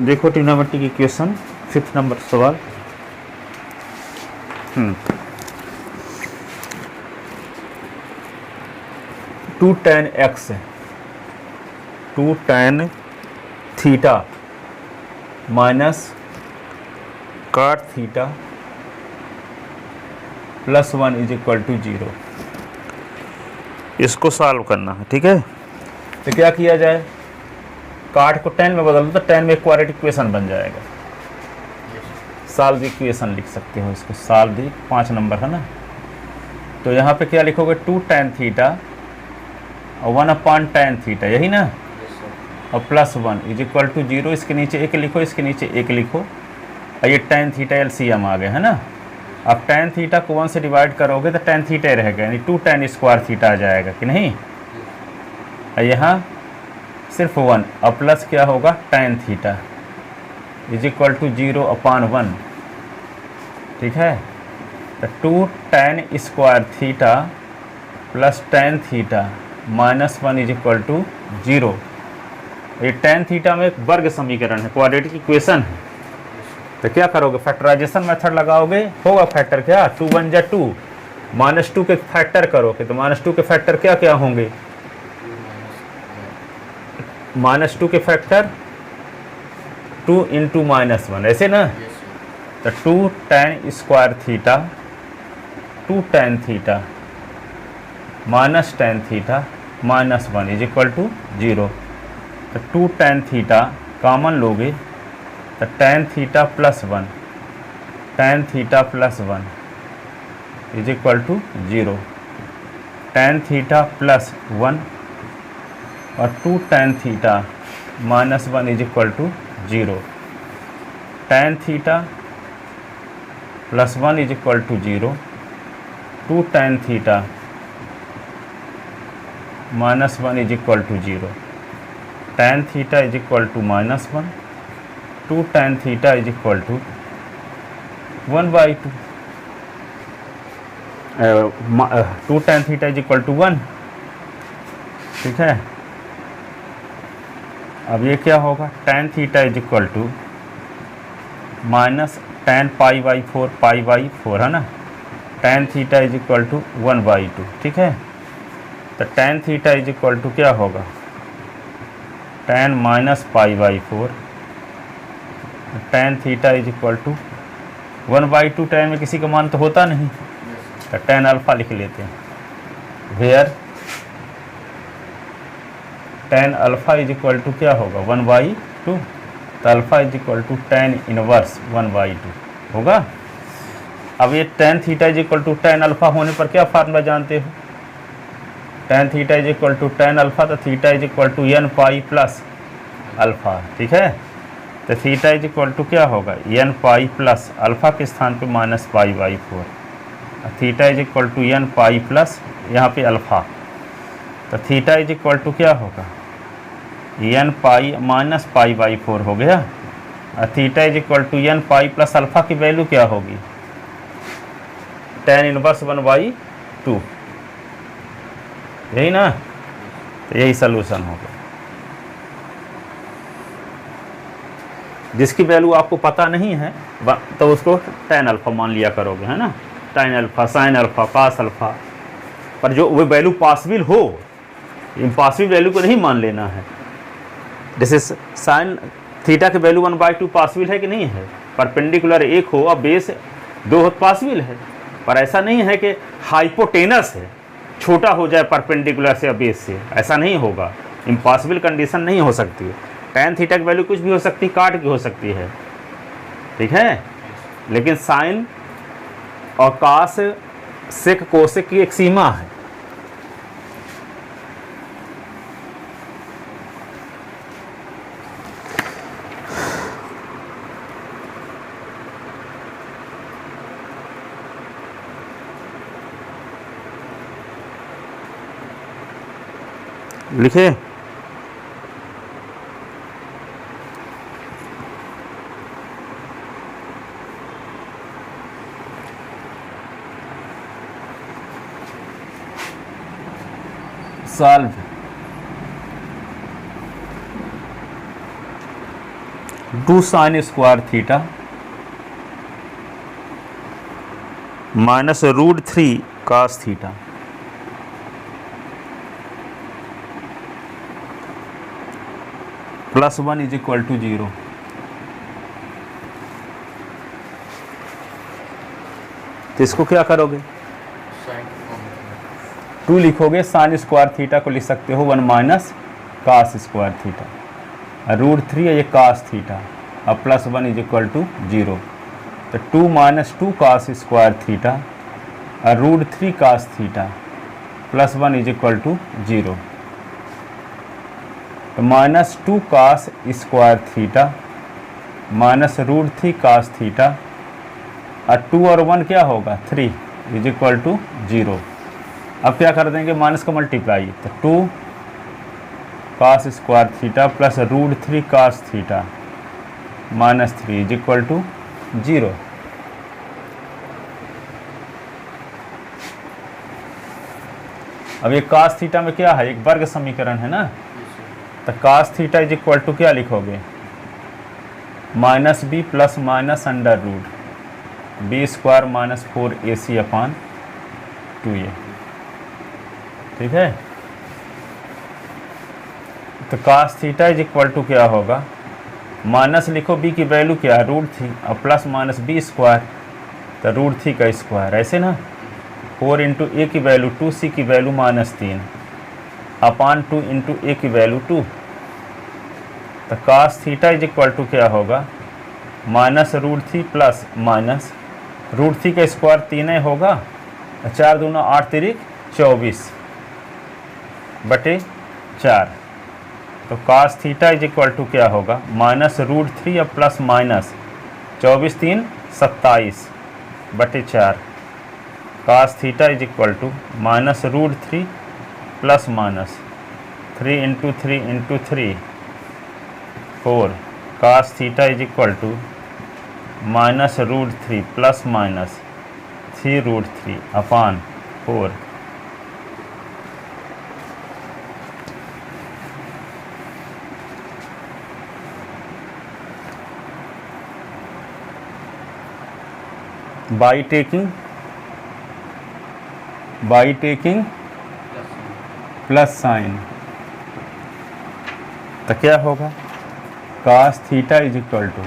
देखो trigonometric equation 5th number सवाल। 2 tan x 2 tan theta minus cot theta plus 1 is equal to 0। इसको solve करना है, ठीक है। तो क्या किया जाए, काट को tan में बदल दो तो tan में क्वाड्रेटिक इक्वेशन बन जाएगा। सॉल्व इक्वेशन लिख सकते हो इसको, सॉल्व 5 नंबर है ना। तो यहाँ पे क्या लिखोगे, 2 tan थीटा और 1 अपॉन tan थीटा, यही ना, और प्लस 1 इज इक्वल टू 0। इसके नीचे एक लिखो, इसके नीचे एक लिखो, और ये tan थीटा LCM आ गया है ना। अब tan थीटा को 1 से डिवाइड करोगे तो tan थीटा रहेगा, यानी 2 tan स्क्वायर थीटा आ जाएगा कि नहीं। और यहाँ सिर्फ 1 और प्लस क्या होगा, tan theta is equal to 0 upon 1, ठीक है। तो 2 tan square theta plus tan theta minus 1 is equal to 0। ये tan थीटा में एक वर्ग समीकरण है, क्वाड्रेटिक इक्वेशन है। तो क्या करोगे, फैक्टराइजेशन मेथड लगाओगे, होगा फैक्टर क्या, 2 1 जा 2, -2 के फैक्टर करोगे तो -2 के फैक्टर क्या क्या होंगे, -2 के फैक्टर 2 इंटू -1, ऐसे ना। तो 2 tan square theta 2 tan theta minus tan theta minus 1 is equal to 0। तो 2 tan थीटा कॉमन लोगे तो tan theta plus 1, tan theta plus 1 is equal to 0। tan theta plus 1 और 2 tan theta minus 1 is equal to 0। tan theta plus 1 is equal to 0, 2 tan theta minus 1 is equal to 0। tan theta is equal to -1, 2 tan theta is equal to 1/2, 2 tan theta is equal to 1, ठीक है। अब ये क्या होगा, tan theta is equal to minus tan π/4 π/4 है ना, tan theta is equal to 1/2, ठीक है। तो tan theta is equal to क्या होगा, tan minus π/4, tan theta is equal to 1/2। tan में किसी का मान तो होता नहीं, तो tan अल्फा लिख लेते हैं, where tan alpha is equal to क्या होगा 1/2। तो alpha is equal to tan inverse 1/2 होगा। अब ये tan theta is equal to tan alpha होने पर क्या फार्मूला जानते हो, tan theta is equal to tan alpha, तो theta is equal to n pi plus alpha, ठीक है। तो थीटा इज इक्वल टू क्या होगा, n पाई प्लस अल्फा के स्थान पे minus π/4, theta is equal to n pi plus यहाँ पे अल्फा। तो थीटा इज इक्वल टू क्या होगा, n पाई माइनस π/4 हो गया, और theta is equal to n pi plus alpha की वैल्यू क्या होगी, tan इनवर्स 1/2, यही ना। तो यही सलूशन होगा। जिसकी वैल्यू आपको पता नहीं है तो उसको tan अल्फा मान लिया करोगे, है ना, tan alpha sin alpha cos alpha. पर जो वो वैल्यू पॉसिबल हो, इम्पॉसिबल वैल्यू को नहीं मान लेना है। जैसे sin थीटा की वैल्यू 1/2 पॉसिबल है कि नहीं है, परपेंडिकुलर 1 हो और बेस 2 हो पॉसिबल है, पर ऐसा नहीं है कि हाइपोटेनस है, छोटा हो जाए परपेंडिकुलर से या बेस से, ऐसा नहीं होगा। इम्पॉसिबल कंडीशन नहीं हो सकती है। tan थीटा की वैल्यू कुछ भी हो सकती है, काट की हो सकती है, ठीक है। लेकिन साइन और कास सेक कोसेक की एक सीमा है। लिखे, solve 2 sine square theta minus √3 cos theta +1 is equal to 0। तो इसको क्या करोगे, 2 लिखोगे, साइन स्क्वायर थीटा को लिख सकते हो 1 माइनस cos स्क्वायर थीटा, √3 है ये cos थीटा, अब +1 इज इक्वल टू 0। तो 2 माइनस 2 cos स्क्वायर थीटा और √3 cos theta +1 is equal to 0। तो -2 cos square theta minus √3 cos theta और 2 और 1 क्या होगा 3 इज इक्वल टू 0। अब क्या कर देंगे, माइनस का मल्टीप्लाई, तो 2 cos square theta plus √3 cos theta -3 is equal to 0। अब ये cos थीटा में क्या है, एक वर्ग समीकरण है ना, तो cos theta is equal to क्या लिखोगे, -b plus minus under root b square minus 4ac upon 2a। ठीक है, तो cos theta is equal to क्या होगा, माइनस लिखो b की वैल्यू क्या है √3 और प्लस माइनस b स्क्वायर, तो √3 का स्क्वायर, ऐसे ना, 4 इंटू a की वैल्यू 2, c की वैल्यू -3 अपॉन 2 इंटू a की वैल्यू 2। तो cos theta is equal to क्या होगा, -√3 प्लस माइनस √3 का स्क्वायर 3 होगा, 4 दूना 8 तिरिक 24 बटे 4। तो cos theta is equal to क्या होगा, -√3 और प्लस माइनस 24 3 27 बटे 4। cos theta is equal to -√3 plus minus 3 into 3 into 3 4। cos theta is equal to -√3 plus minus 3√3 upon 4। By taking plus sign, तो क्या होगा, cos theta is equal to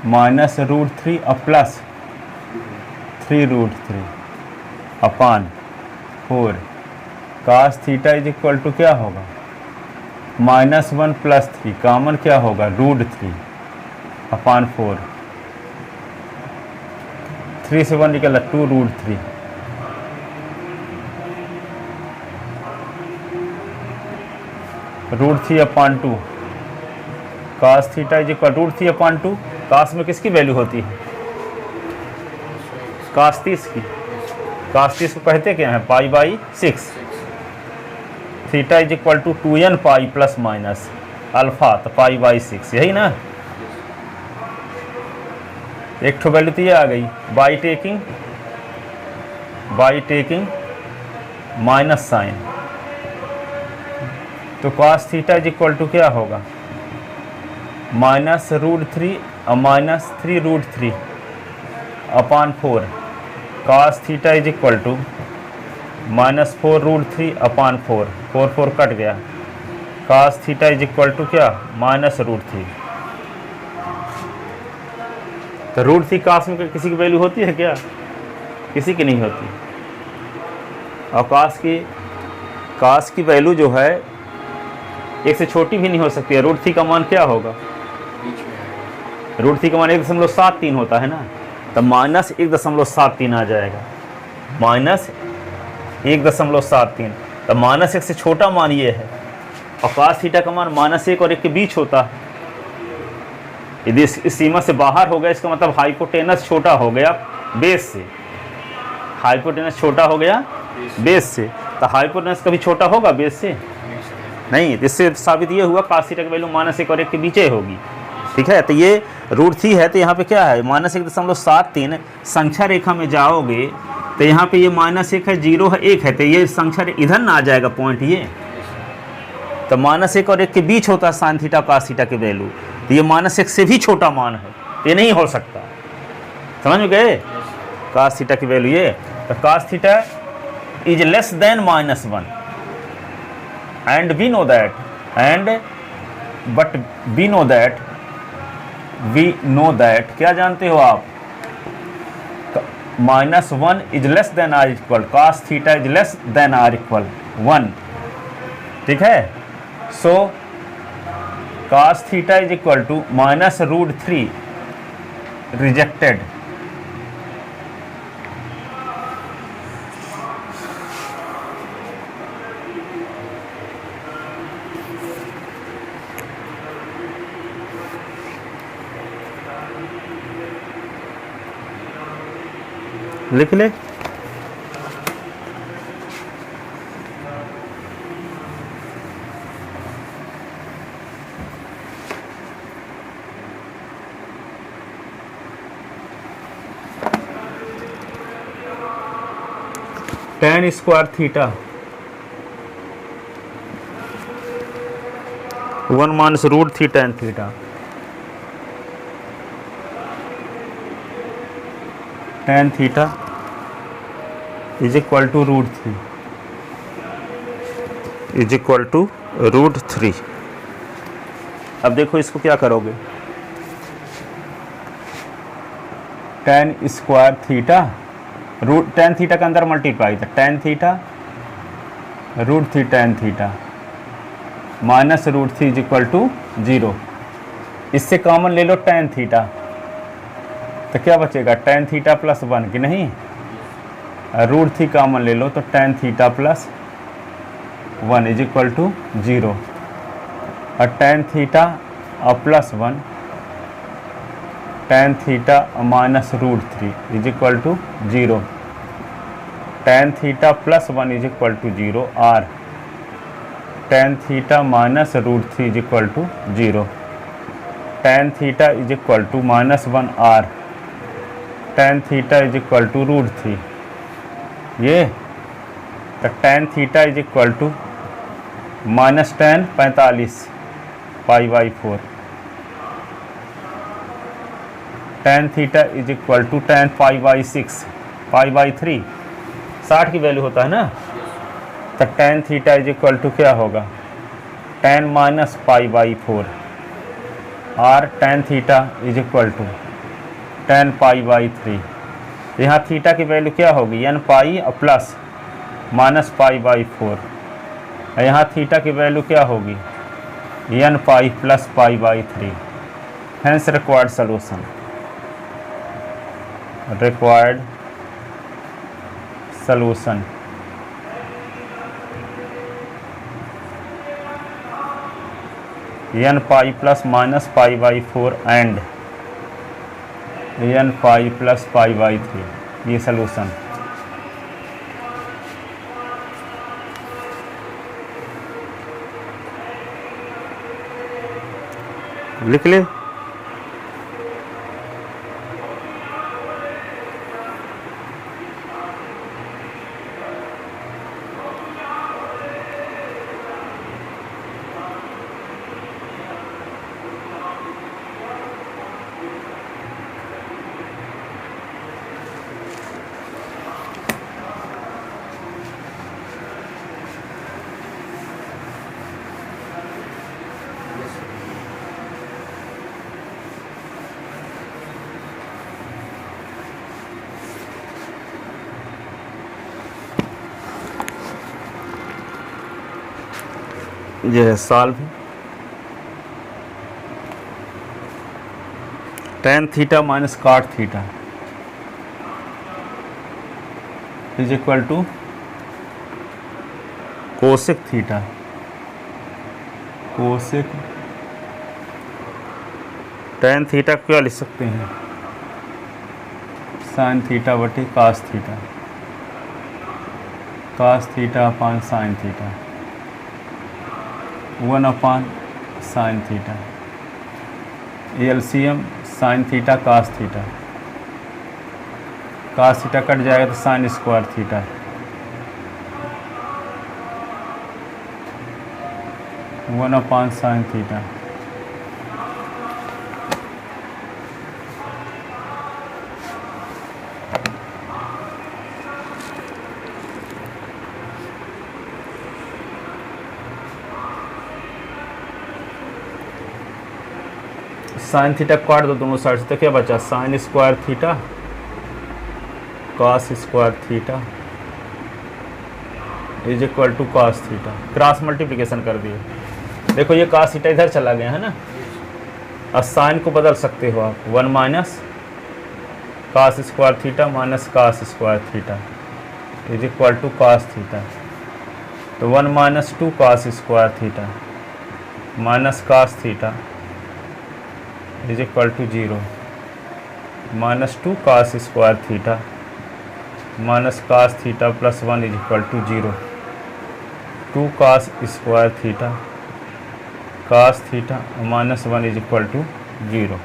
-√3 और plus 3√3 upon 4। cos theta is equal to क्या होगा, -1 plus 3, common क्या होगा √3 upon 4। 3 से 1 निकला 2√3। √3 upon 2, cos theta is equal √3 upon 2। cos में किसकी वैल्यू होती है, cos 30 की। cos 30 को कहते क्या है, π/6। Theta is equal to 2n pi plus minus alpha, तो π/6, यही ना। एक ठो वैल्यू तो ये आ गई, बाई टेकिंग माइनस साइन, तो cos theta is equal to क्या होगा, -√3 और -3√3 upon 4। cos theta is equal to -4√3 upon 4, 4 cut गया। cos theta is equal to क्या, -√3। तो √3 cos में किसी की वैल्यू होती है क्या, किसी की नहीं होती। और cos की वैल्यू जो है एक से छोटी भी नहीं हो सकती है। √3 का मान क्या होगा, √3 का मान 1.73 होता है ना, तो -1.73 आ जाएगा, -1.73। तो -1 से छोटा मान ये है, और cos थीटा का मान -1 और 1 के बीच होता है। यदि इस सीमा से बाहर हो गया, इसका मतलब हाइपोटेनस छोटा हो गया बेस से, हाइपोटेनस छोटा हो गया बेस से। तो हाइपोटेनस कभी छोटा होगा बेस से नहीं, इससे साबित ये हुआ cos थीटा की वैल्यू -1 और 1 के बीच होगी। ठीक है, तो ये √3 है, तो यहाँ पे क्या है, -1.73। संख्या रेखा में जाओगे तो यहाँ पे ये -1 है, 0 है, 1 है, तो ये संख्या इधर ना आ जाएगा पॉइंट ये। तो -1 और 1 के बीच होता है साइन थीटा cos थीटा की वैल्यू। ये -1 से भी छोटा मान है, ये नहीं हो सकता। समझ में गए? cos थीटा की वैल्यू ये, तो cos theta is less than -1 and we know that we know that क्या जानते हो आप? -1 is less than or equal, cos theta is less than or equal 1, ठीक है। So cos theta is equal to -√3 rejected, लिख ले। tan square theta 1 minus √3 tan theta, tan theta is equal to √3 is equal to √3। अब देखो इसको क्या करोगे, tan square theta tan theta के अंदर मल्टीप्लाई था, tan theta √3 tan theta minus √3 is equal to 0। इससे कॉमन ले लो tan थीटा, तो क्या बचेगा? tan थीटा प्लस 1 कि नहीं, √3 कॉमन ले लो तो tan theta plus 1 is equal to 0, और tan थीटा और plus 1 tan theta minus √3 is equal to 0, tan theta plus 1 is equal to 0, और tan theta minus √3 is equal to 0, tan theta is equal to -1 r, tan theta is equal to √3, ये तो tan theta is equal to -tan 45 π/4, tan theta is equal to tan π/6 π/3, 60 की value होता है ना, तो tan theta is equal to क्या होगा? tan -π/4 और tan theta is equal to tan π/3। यहाँ थीटा की वैल्यू क्या होगी? n पाई और प्लस -π/4, यहाँ थीटा की वैल्यू क्या होगी? n pi plus π/3। Hence required solution, required solution n pi plus -π/4 and n pi plus π/3, ये सॉल्यूशन। लिख ले। ये है solve. tan theta minus cot theta is equal to cosec theta, cosec tan theta क्या लिख सकते हैं? sin थीटा बटे cos theta, cos theta upon sin theta, 1 upon sin theta, LCM sin theta cos theta, cos theta cut जाएगा तो sin square theta, 1 upon sin थीटा, sine theta काट दो दोनों साइड से, तो क्या बचा, sine square theta cos square theta is equal to cos theta. Cross multiplication कर दिए, देखो ये कॉस थीटा इधर चला गया है ना। अब साइन को बदल सकते हो आप, 1 minus cos square theta minus cos square theta is equal to cos theta. तो 1 minus 2 cos square theta minus cos theta is equal to 0, minus 2 cos square theta minus cos theta plus 1 is equal to 0, 2 cos square theta cos theta minus 1 is equal to 0,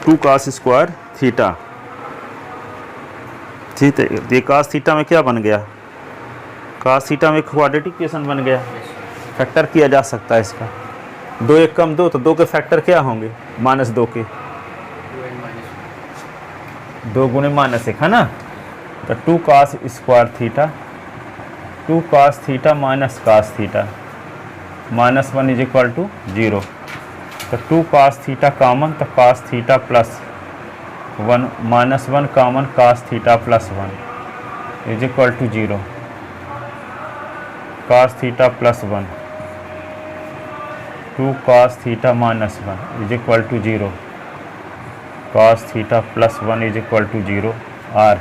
2 cos square theta. ठीक है, ये cos theta में क्या बन गया, cos theta में quadratic equation बन गया, फैक्टर किया जा सकता है इसका। 2 1 कम 2, तो 2 के फैक्टर क्या होंगे, -2 के, 2 गुणे -1 है ना। तो 2 cos square theta 2 cos theta minus cos theta minus 1 is equal to 0। तो 2 कॉस थीटा कॉमन, तो cos theta plus 1 minus 1 common cos theta plus 1 is equal to 0, cos theta plus 1, 2 cos theta minus 1 is equal to 0, cos theta plus 1 is equal to 0 और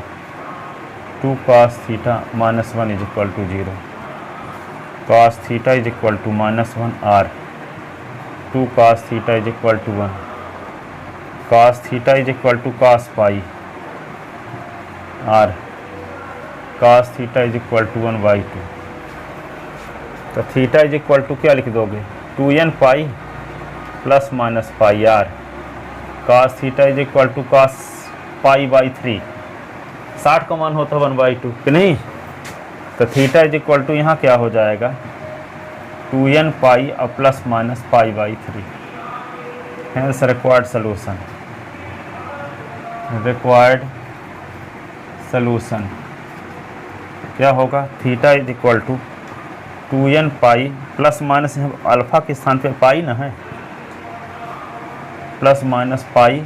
2 cos theta minus 1 is equal to 0, cos theta is equal to -1 और 2 cos theta is equal to 1, cos theta is equal to cos pi और cos theta is equal to 1/2। तो theta is equal to क्या लिख दोगे, 2n pi plus minus pi or, cos theta is equal to cos पाई/3, 60 का मान होता है 1/2 कि नहीं। तो थीटा इज इक्वल टू यहाँ क्या हो जाएगा, 2n पाई और प्लस माइनस पाई/3। Hence required solution, required solution क्या होगा, theta is equal to 2n pi plus minus, alpha के स्थान पे पाई ना है, प्लस माइनस पाई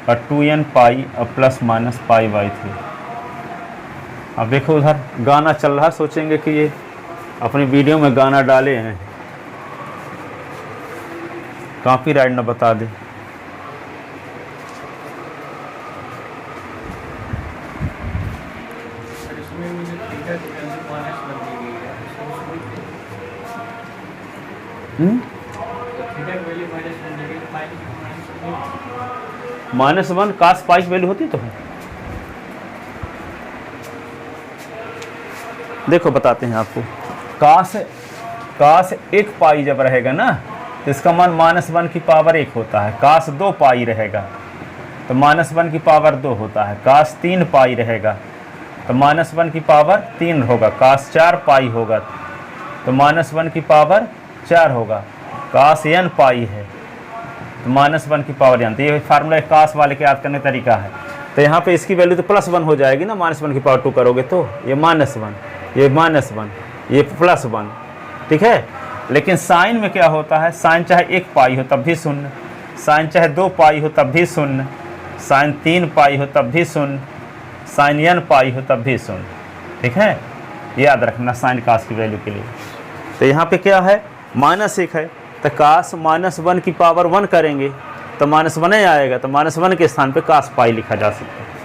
और 2n पाई और प्लस माइनस पाई/3। अब देखो उधर गाना चल रहा है, सोचेंगे कि ये अपनी वीडियो में गाना डाले हैं, कॉपीराइट ना बता दे। -1 कास पाई की वैल्यू होती तो है। देखो बताते हैं आपको, कास 1 पाई जब रहेगा ना तो इसका मान -1 की पावर 1 होता है, कास 2 पाई रहेगा तो -1 की पावर 2 होता है, कास 3 पाई रहेगा तो -1 की पावर 3 होगा, कास 4 पाई होगा तो -1 की पावर 4 होगा, कास n पाई है तो -1 की पावर n। तो ये फार्मूला कास वाले के याद करने का तरीका है। तो यहाँ पे इसकी वैल्यू तो +1 हो जाएगी ना, -1 की पावर 2 करोगे तो ये -1, ये -1, ये +1, ठीक है। लेकिन साइन में क्या होता है, साइन चाहे 1 पाई हो तब भी 0, साइन चाहे 2 पाई हो तब भी 0, साइन 3 पाई हो तब भी 0, साइन n पाई हो तब भी 0, ठीक है। याद रखना साइन कास की वैल्यू के लिए। तो यहाँ पे क्या है, -1 है तो कास -1 की पावर 1 करेंगे तो -1 ही आएगा, तो -1 के स्थान पे कास पाई लिखा जा सकता है।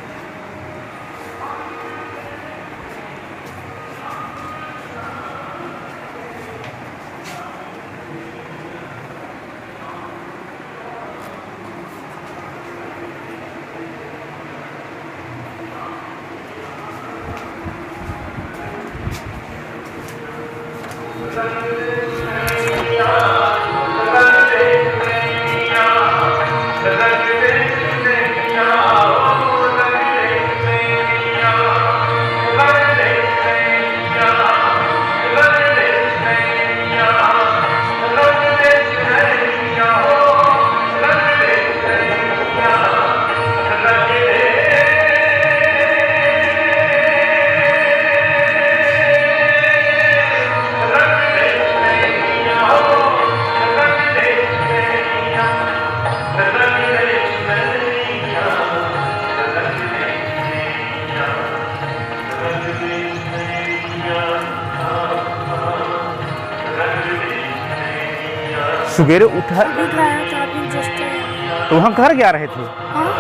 सवेरे उठा अभी खाया था, अभी जस्ट आया। तो वहाँ घर गया रहे थे? हाँ?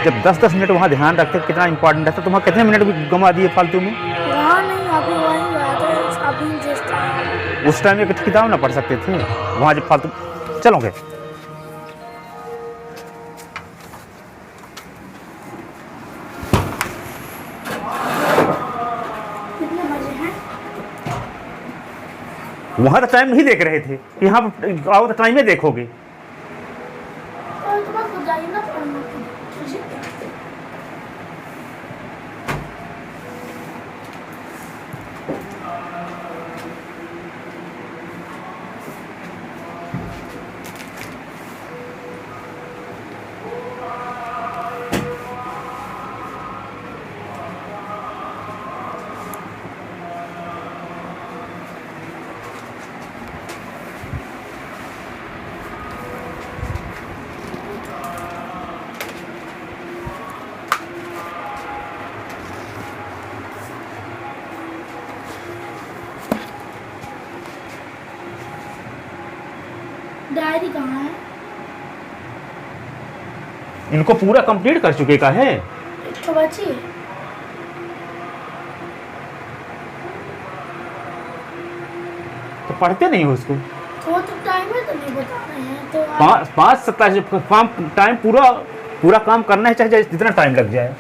जब 10-10 मिनट वहाँ ध्यान रखते कितना इंपॉर्टेंट है, तो वहाँ कितने मिनट भी गंवा दिए फालतू में? वहाँ नहीं, अभी वहीं गया था, अभी जस्ट आया। उस टाइम एक किताब ना पढ़ सकते थे वहाँ जब फालतू चलोगे? कितने बजे हैं? वहाँ तो टाइम नहीं देख रहे थे, यहाँ आओ तो टाइम में देखोगे। और तुम्हारा खुद जाइए ना पढ़ने के लिए। डायरी कहाँ है? इनको पूरा कंप्लीट कर चुके का है। एक तो बची है। तो पढ़ते नहीं हो उसको? तो टाइम में तो नहीं बता रहे हैं तो 5:27 टाइम पूरा काम करना है, चाहे जितना टाइम लग जाए।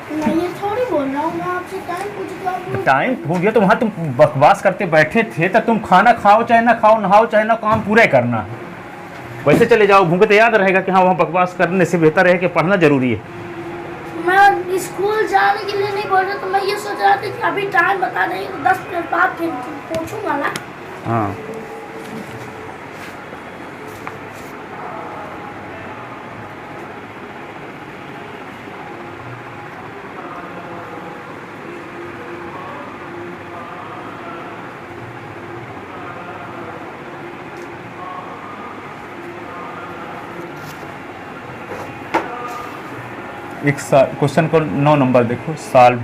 मैं ये थोड़ी बोल रहा हूँ, मैं आपसे टाइम पूछ रहा हूँ। टाइम हो गया तो वहाँ तुम बकवास करते बैठे थे, तो तुम खाना खाओ चाहे ना खाओ, नहाओ चाहे ना, काम पूरा करना है। वैसे चले जाओ भूखे तो याद रहेगा कि हाँ वहाँ बकवास करने से बेहतर है कि पढ़ना जरूरी है। मैं स्कूल जाने के लिए नहीं बोल रहा, तो मैं ये सोच रहा था कि अभी टाइम बता नहीं तो 10 मिनट बाद फिर पूछूंगा ना। हाँ एक क्वेश्चन को 9 नंबर देखो, solve.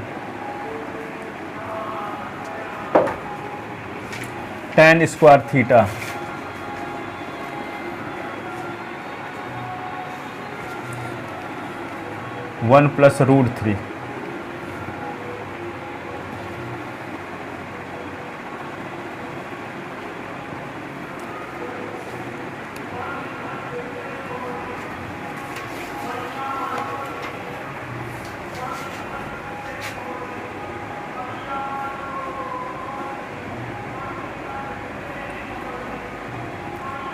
tan square theta one plus √3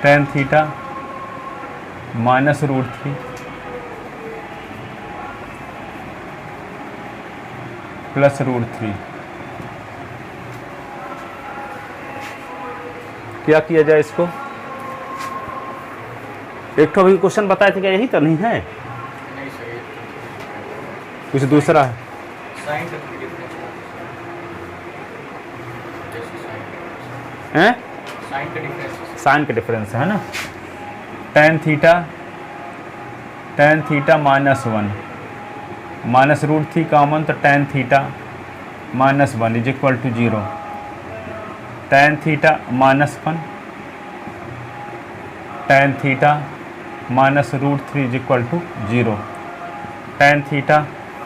tan theta minus √3 plus √3। क्या किया जाए इसको? एक तो अभी क्वेश्चन बताए थे, क्या यही तो नहीं है? नहीं सर, ये कुछ दूसरा है? साइन का डिफरेंस हैं? साइन का डिफरेंस साइन का डिफरेंस है ना। tan थीटा -1 माइनस √3 कॉमन, तो tan theta -1 is equal to 0। tan theta -1 tan theta minus √3 is equal to 0। tan theta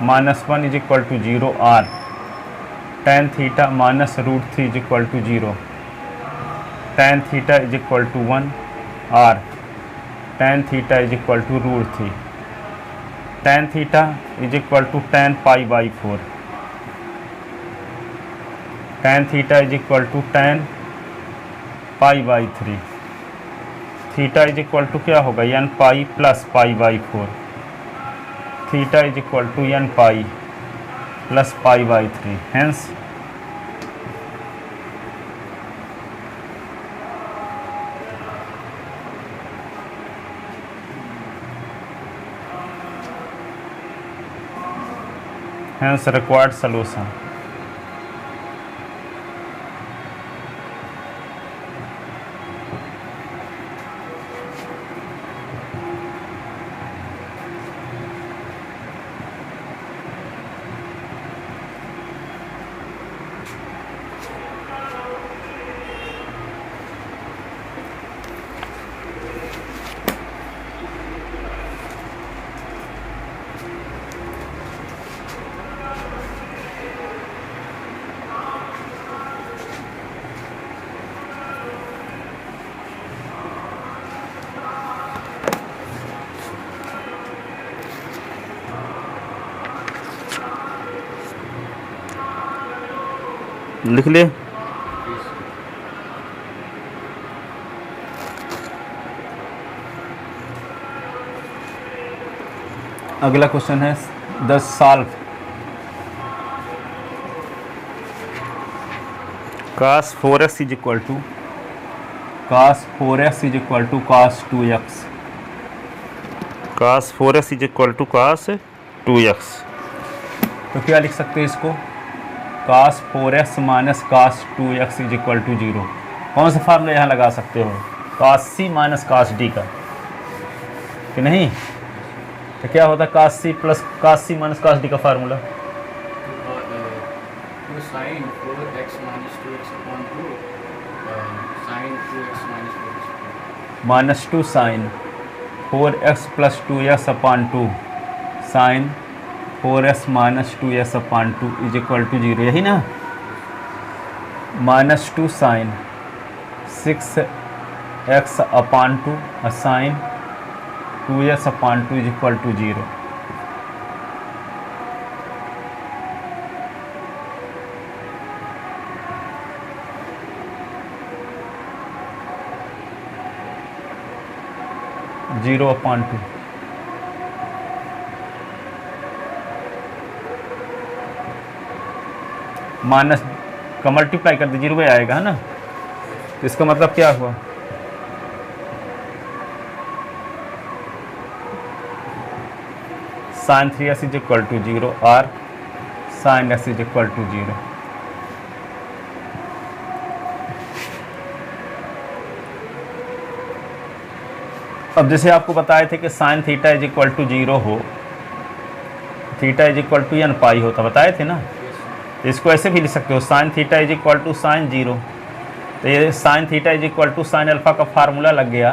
-1 is equal to 0 r। tan theta minus √3 is equal to 0। tan theta is equal to 1 r। tan theta is equal to √3। tan theta is equal to tan π/4। tan theta is equal to tan π/3। Theta is equal to क्या होगा, n pi plus π/4। Theta is equal to n pi plus π/3। Hence required solution। लिख ले। Please. अगला question है 10 solve cos 4x इज equal to cos 4x इज equal to cos 2x। cos 4x इज equal to cos 2x। तो क्या लिख सकते हैं इसको? cos 4x माइनस cos 2x is equal to 0। कौन सा फार्मूला यहाँ लगा सकते हो? cos c minus cos d का, कि नहीं? तो क्या होता है cos c plus cos c minus cos d का formula? 2 sin 4x minus 2x upon 2 sin 2x minus 4x. Minus 2 sine 4x plus 2x upon 2 sine 4x minus 2x upon 2 is equal to 0, यही ना? Minus 2 sine 6x upon 2 sine 2x upon 2 is equal to 0। Zero upon 2 minus का multiply कर दीजिए, 0 पे आएगा, है ना? तो इसका मतलब क्या हुआ? Sign 3x is equal to 0 और sine x is equal to 0। अब जैसे आपको बताए थे कि sine theta is equal to 0 हो, theta is equal to n pi होता, बताए थे ना? तो इसको ऐसे भी लिख सकते हो, sine theta is equal to sine 0। तो ये sine theta is equal to sine alpha का फार्मूला लग गया।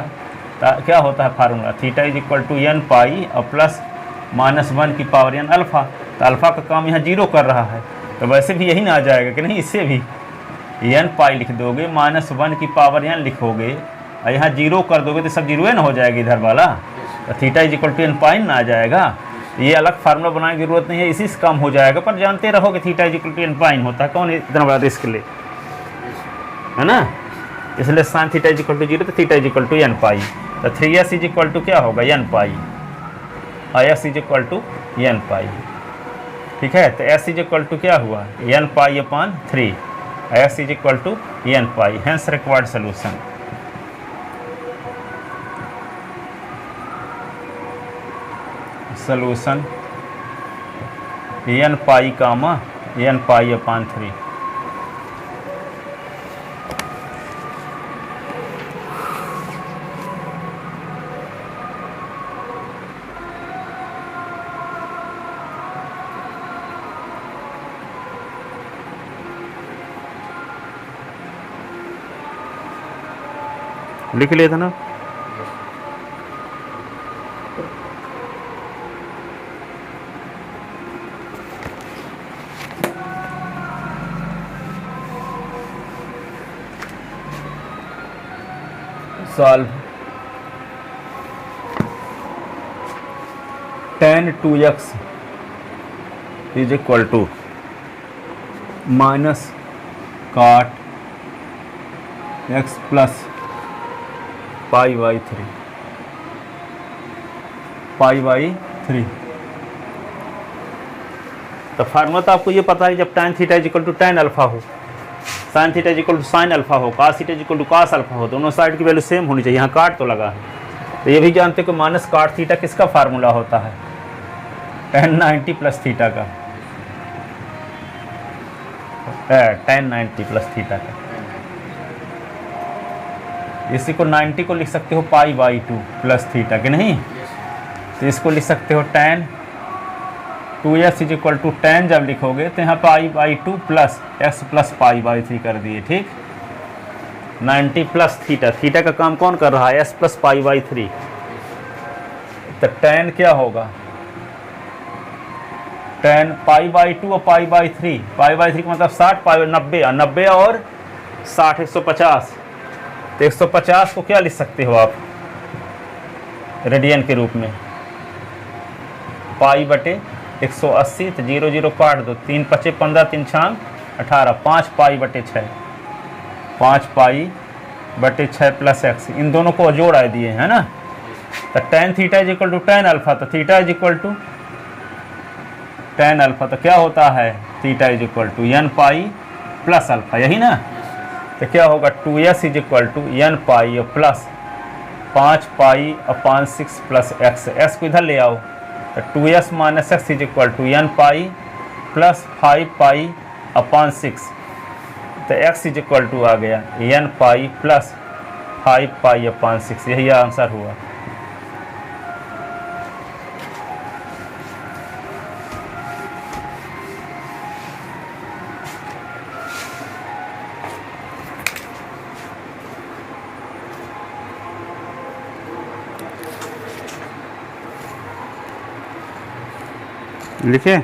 तो क्या होता है formula? Theta is equal to n pi और प्लस माइनस 1 की पावर n अल्फ़ा। तो अल्फ़ा का काम यहाँ 0 कर रहा है, तो वैसे भी यही ना आ जाएगा कि नहीं? इससे भी n पाई लिख दोगे, माइनस 1 की पावर n लिखोगे और यहाँ 0 कर दोगे तो सब 0 ना हो जाएगा इधर वाला। तो theta is equal to n pi ना आ जाएगा। ये अलग फार्मूला बनाने की जरूरत नहीं है, इसी से काम हो जाएगा। पर जानते रहो कि theta is equal to n pi होता है, कौन इतना बड़ा रिस्क ले, है ना? इसलिए sine theta is equal to 0 तो theta is equal to n pi. तो 3s इज इक्वल टू क्या होगा? n पाई और s is equal to n pi. ठीक है, तो s इज इक्वल टू क्या हुआ? n pi upon 3, s is equal to n pi. Hence required solution. Solution n pi comma n pi upon 3। लिख लिया था ना? Solve tan 2x is equal to minus cot x plus pi by 3, pi by 3। तो formula तो आपको ये पता है, जब tan theta is equal to tan अल्फा हो, sine theta is equal to sine alpha हो, cos theta is equal to cos alpha हो, दोनों साइड की वैल्यू सेम होनी चाहिए। यहाँ काट तो लगा है, तो ये भी जानते हो कि माइनस काट थीटा किसका फार्मूला होता है? tan 90 प्लस थीटा का, tan 90 प्लस थीटा का। इसी को 90 को लिख सकते हो पाई बाई 2 प्लस थीटा, के नहीं? तो इसको लिख सकते हो tan 2x is equal to tan, जब लिखोगे तो यहाँ pi by 2 plus x plus pi by 3 कर दिए। ठीक, 90 प्लस थीटा, थीटा का काम कौन कर रहा है? s plus pi by 3। तो tan क्या होगा? tan पाई बाई 2 और पाई बाई 3, पाई बाई 3 का मतलब 60, पाई 90, 90 और 60 150। तो 150 को क्या लिख सकते हो आप रेडियन के रूप में? पाई बटे 180। तो 0 0 काट दो, 3 पचे 15, 3 छाम 18, 5 पाई बटे 6, 5 पाई बटे 6 प्लस एक्स, इन दोनों को जोड़ आए दिए है ना। तो tan theta is equal to tan alpha, तो theta is equal to tan alpha, तो क्या होता है theta is equal to n pi plus alpha, यही ना। तो क्या होगा 2s is equal to n pi plus 5 pi upon 6 plus x, x को इधर ले आओ, तो 2s minus x is equal to n pi plus 5 pi upon 6, तो x इज इक्वल टू आ गया n pi plus 5 pi upon 6, यही answer हुआ। लिखे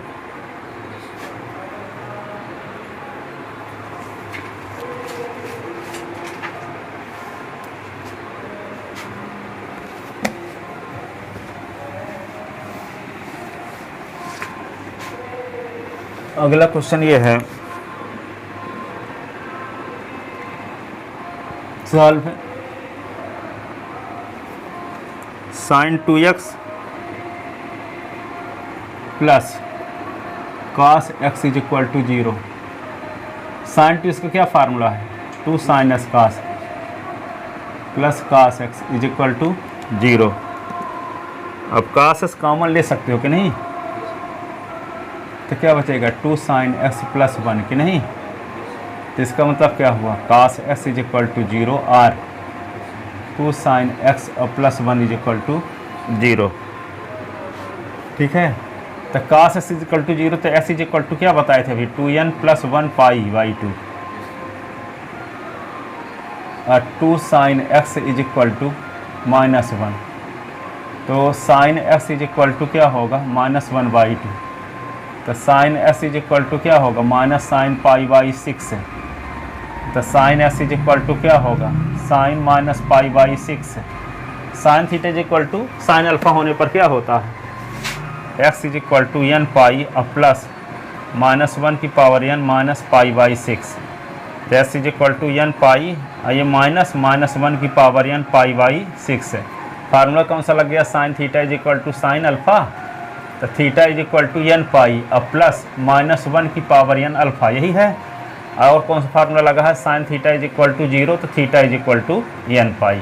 अगला क्वेश्चन ये है, solve sine 2x plus cos x is equal to 0। Sine 2 इसका क्या फार्मूला है, 2 sine s cos plus cos x is equal to 0। अब cos s कॉमन ले सकते हो कि नहीं, तो क्या बचेगा 2 साइन x प्लस 1 कि नहीं। तो इसका मतलब क्या हुआ cos x is equal to 0 और 2 sine x plus 1 is equal to 0। ठीक है, तो cos s is equal to 0, तो s इज इक्वल टू क्या बताए थे अभी 2n प्लस 1 पाई बाई 2 और 2 sine x is equal to minus 1, तो sine x is equal to क्या होगा माइनस 1 बाई 2, तो sine s is equal to क्या होगा माइनस साइन पाई बाई 6 है, तो sine s is equal to क्या होगा साइन माइनस पाई बाई 6 है। Sine theta is equal to sine alpha होने पर क्या होता है x is equal to n pi plus minus 1 की power n minus pi by 6, तो s is equal to n pi और ये माइनस 1 की पावर n पाई बाई 6 है। फार्मूला कौन सा लग गया sine theta is equal to sine alpha, तो theta is equal to n pi और प्लस माइनस 1 की पावर n अल्फा, यही है। और कौन सा फार्मूला लगा है sine theta is equal to 0, तो theta is equal to n pi,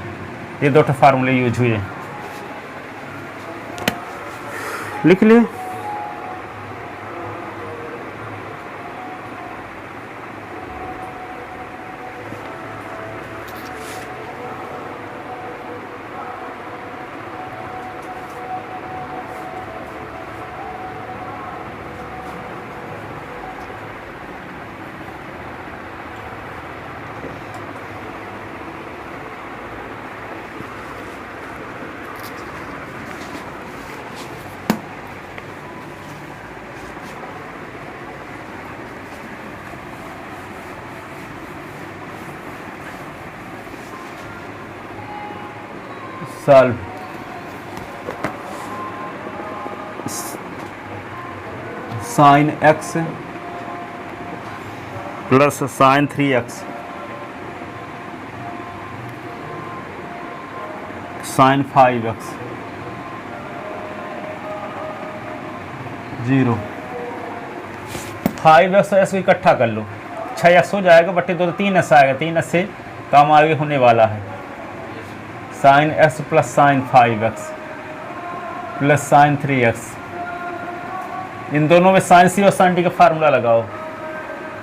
ये दो फार्मूले यूज हुए, लिख लिए। Solve sine x plus sine 3x sine 5x 0। 5x और s को इकट्ठा कर लो, 6x हो जाएगा बटे 2 तो 3s आएगा, 3s से काम आगे होने वाला है। Sine x plus sine 5x plus sine 3x, इन दोनों में साइन सी और साइन टी का फार्मूला लगाओ,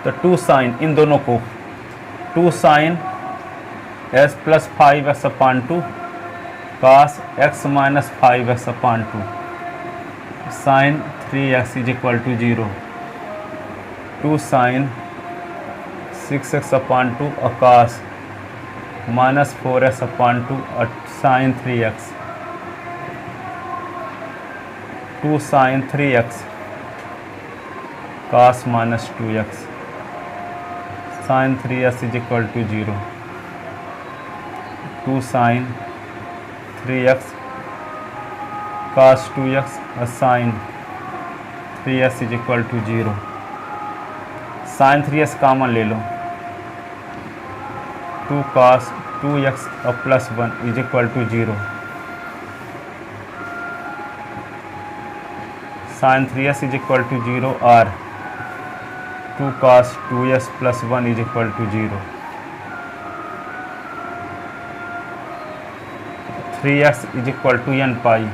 तो 2 साइन इन दोनों को 2 sine s plus 5x upon 2 cos x minus 5x upon 2 sine 3x is equal to 0, 2 sine 6x upon 2 और cos माइनस 4x अपान 2 और sine 3x, 2 sine 3x cos minus 2x sine 3s is equal to 0, 2 sine 3x cos 2x और sine 3s is equal to 0। Sine 3s common ले लो, 2 cos 2x plus 1 is equal to 0। Sine 3s is equal to 0 और 2 cos 2s plus 1 is equal to 0। 3x is equal to n pi,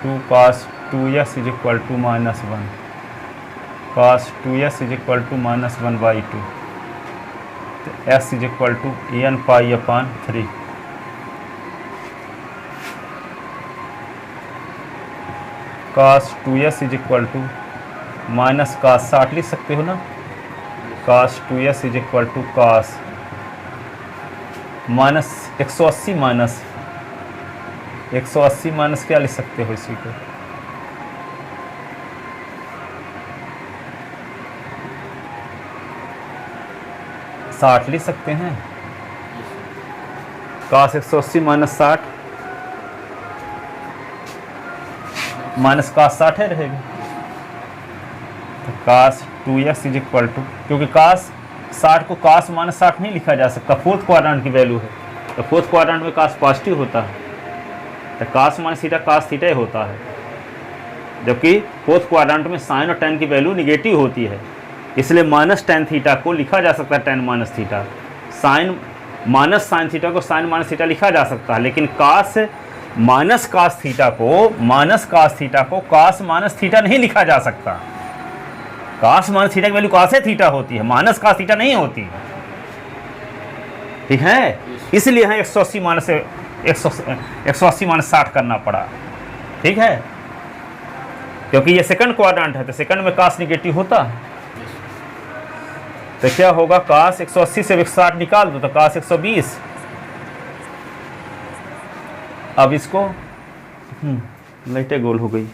2 cos 2s is equal to -1, cos 2s is equal to -1/2, तो s is equal to n pi upon 3। cos 2s is equal to minus cos 60 लिख सकते हो ना, cos 2s is equal to cos minus 180 minus 180 minus क्या लिख सकते हो इसी को, साठ लिख सकते हैं। cos 180 माइनस 60 माइनस cos 60 है रहेगी, तो cos 2x is equal to, क्योंकि cos 60 को cos माइनस 60 नहीं लिखा जा सकता, फोर्थ क्वाड्रेंट की वैल्यू है, तो फोर्थ क्वाड्रेंट में cos पॉजिटिव होता है, तो cos minus theta cos theta ही होता है, जबकि फोर्थ क्वाड्रेंट में साइन और tan की वैल्यू निगेटिव होती है, इसलिए माइनस tan थीटा को लिखा जा सकता है tan minus theta, sine minus sine theta को साइन माइनस थीटा लिखा जा सकता है, लेकिन cos माइनस cos थीटा को cos माइनस थीटा नहीं लिखा जा सकता। cos माइनस थीटा की वैल्यू cos थीटा होती है, माइनस cos थीटा नहीं होती है, ठीक है, इसलिए यहाँ 180 माइनस 180 माइनस 60 करना पड़ा, ठीक है, क्योंकि ये सेकंड क्वाड्रेंट है, तो सेकंड में cos निगेटिव होता है, तो क्या होगा, cos 180 से 160 निकाल दो तो cos 120। अब इसको लाइटें गोल हो गई,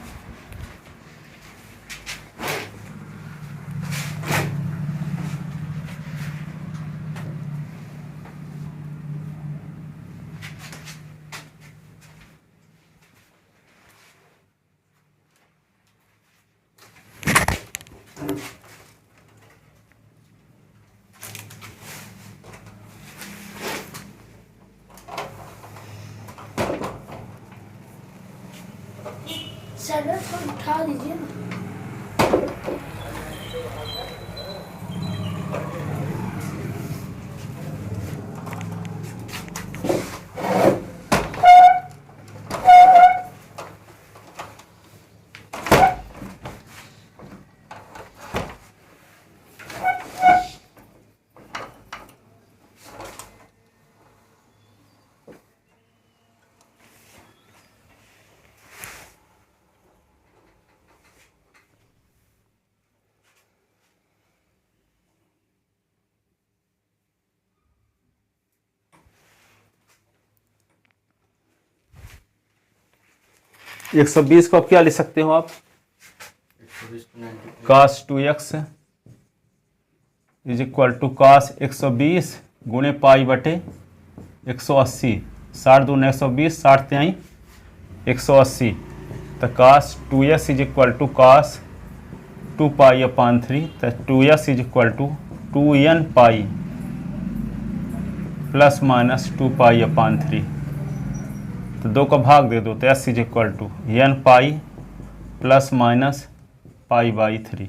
सैलड को उठा दीजिए ना। एक 120 को अब क्या लिख सकते हो आप, cos 2x is equal to cos 120 गुणे पाई बटे 180, 60 दूनी 120, 60 त्याई 180, तो cos 2s is equal to cos 2 pi upon 3, तो 2s is equal to 2n pi plus minus 2 pi upon 3, तो 2 का भाग दे दो, तो s is equal to n pi plus minus pi by 3।